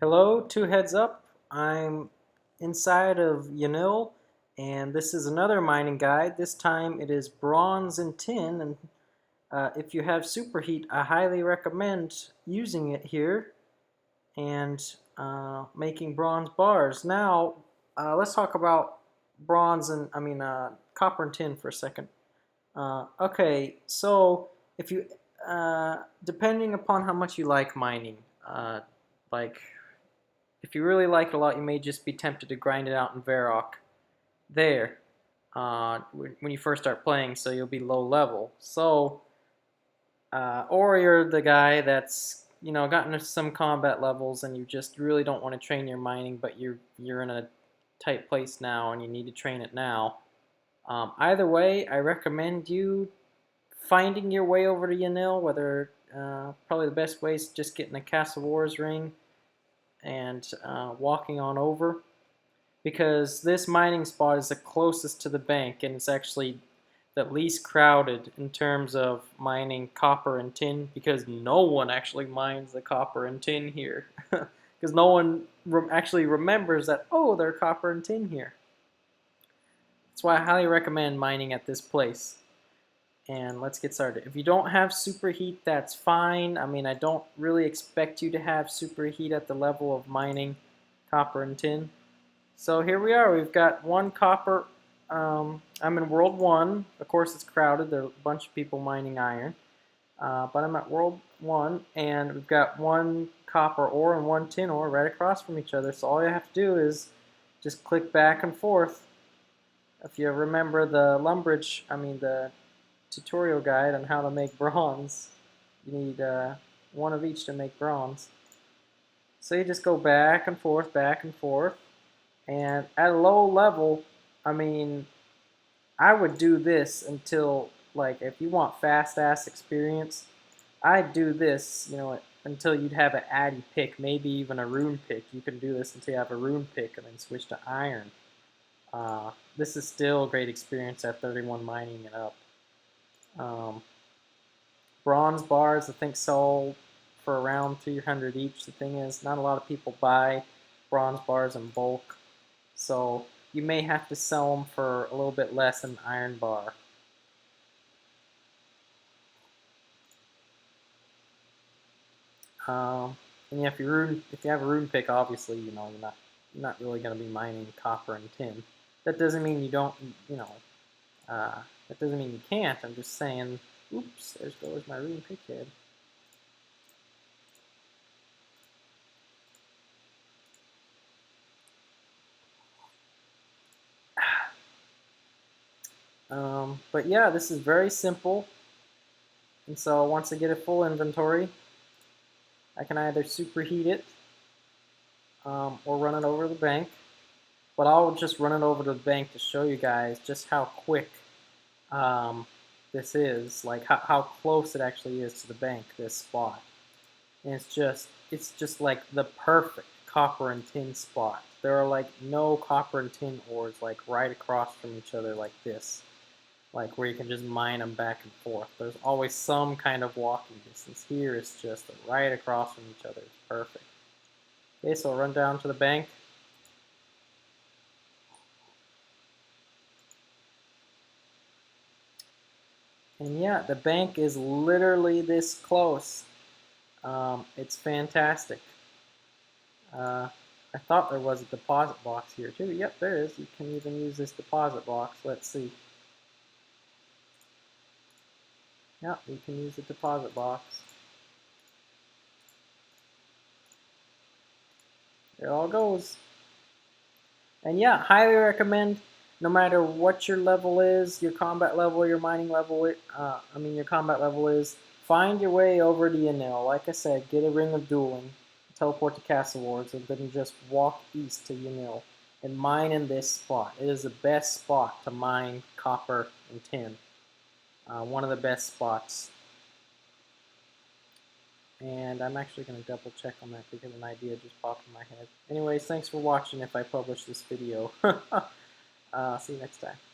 Hello, two heads up. I'm inside of Yanil, and this is another mining guide. This time it is bronze and tin, and if you have superheat, I highly recommend using it here and making bronze bars. Now, let's talk about copper and tin for a second. Okay, so if you, depending upon how much you like mining, like if you really like it a lot, you may just be tempted to grind it out in Varrock there when you first start playing, so you'll be low level. So, or you're the guy that's gotten to some combat levels and you just really don't want to train your mining, but you're in a tight place now and you need to train it now. Either way, I recommend you finding your way over to Yanil. Whether probably the best way is just getting a Castle Wars ring and walking on over, because this mining spot is the closest to the bank and it's actually the least crowded in terms of mining copper and tin, because no one actually mines the copper and tin here because no one actually remembers that, oh, there are copper and tin here. That's why I highly recommend mining at this place. And let's get started. If you don't have superheat, that's fine. I mean, I don't really expect you to have superheat at the level of mining copper and tin. So here we are. We've got one copper. I'm in World 1. Of course, it's crowded. There are a bunch of people mining iron. But I'm at World 1, and we've got one copper ore and one tin ore right across from each other. So all you have to do is just click back and forth. If you remember the the tutorial guide on how to make bronze, you need one of each to make bronze. So you just go back and forth, and at a low level, I mean, I would do this until, like, if you want fast-ass experience, I'd do this, until you'd have an addy pick, maybe even a rune pick. You can do this until you have a rune pick and then switch to iron. This is still a great experience at 31 mining and up. Bronze bars, I think, sold for around 300 each. The thing is, not a lot of people buy bronze bars in bulk, so you may have to sell them for a little bit less than an iron bar. And yeah, if you have a rune pick, obviously, you're not really going to be mining copper and tin. That doesn't mean you don't, that doesn't mean you can't. I'm just saying, oops, there goes my rune pick head. But yeah, this is very simple. And so once I get a full inventory, I can either superheat it or run it over the bank. But I'll just run it over to the bank to show you guys just how quick this is, like how close it actually is to the bank, this spot. And it's just like the perfect copper and tin spot. There are like no copper and tin ores like right across from each other like this, like where you can just mine them back and forth. There's always some kind of walking distance. Here it's just right across from each other. It's perfect. Okay, so I'll run down to the bank. And yeah, the bank is literally this close. It's fantastic. I thought there was a deposit box here too. Yep, there is. You can even use this deposit box. Let's see. Yep, you can use the deposit box. There it all goes. And yeah, highly recommend, no matter what your level is, your combat level, your mining level, your combat level is, find your way over to Yanil. Like I said, get a Ring of Dueling, teleport to Castle Wars, and then just walk east to Yanil and mine in this spot. It is the best spot to mine copper and tin. One of the best spots. And I'm actually going to double check on that because an idea just popped in my head. Anyways, thanks for watching if I publish this video. See you next time.